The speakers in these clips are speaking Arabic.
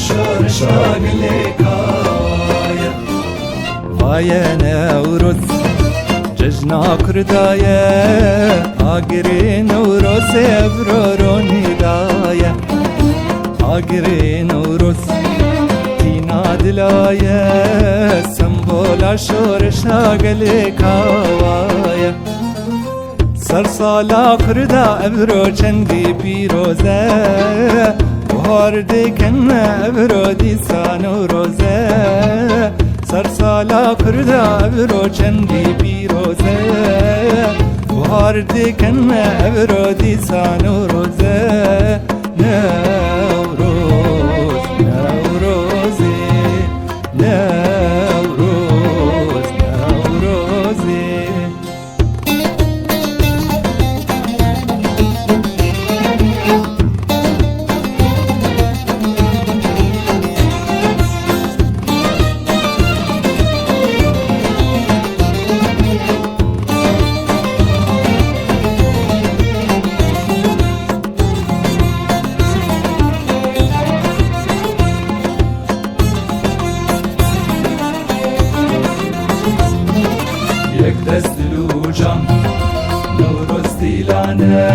شور شاقلك وای نوروز ججنا کردایه آگری نوروز ابرورونی دایه آگری نوروز تینا دلایه سمبولا شور شاگلک وایه سر سالا کرده ابرو چندی پیروزه بهار دکن ابرو دیسان و روزه سر سالا کرده ابرو چندی پیروزه بهار دکن ابرو دیسان و روزه نوروز نوروزی نوروز نوروزی یک دست لوجان نوروز دیلانه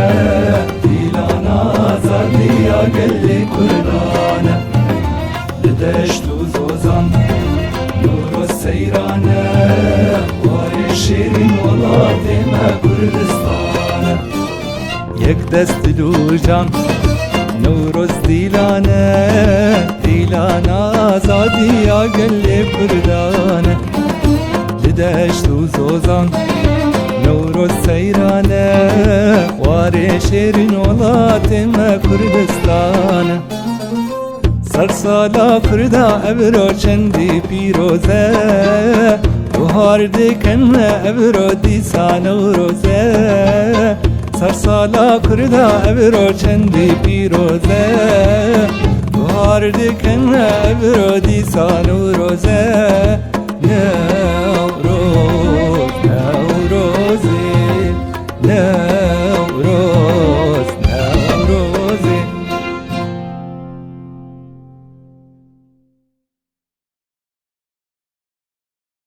دیلانه آزادیا گلی کردانه لدشت و زوزان نوروز سیرانه وای شیرین ولاد ما کردستانه یک دست لوجان نوروز دیلانه دیلانه آزادیا گلی کردانه دشت و زوزان نوروز سیرانه واره شیرین ولات ما کردستانه سر سالا کرده ابرو چندی پیروزه بهار دکن ابرو دیسان و روزه سر سالا کرده ابرو چندی پیروزه بهار دکن ابرو دیسان و روزه نوروز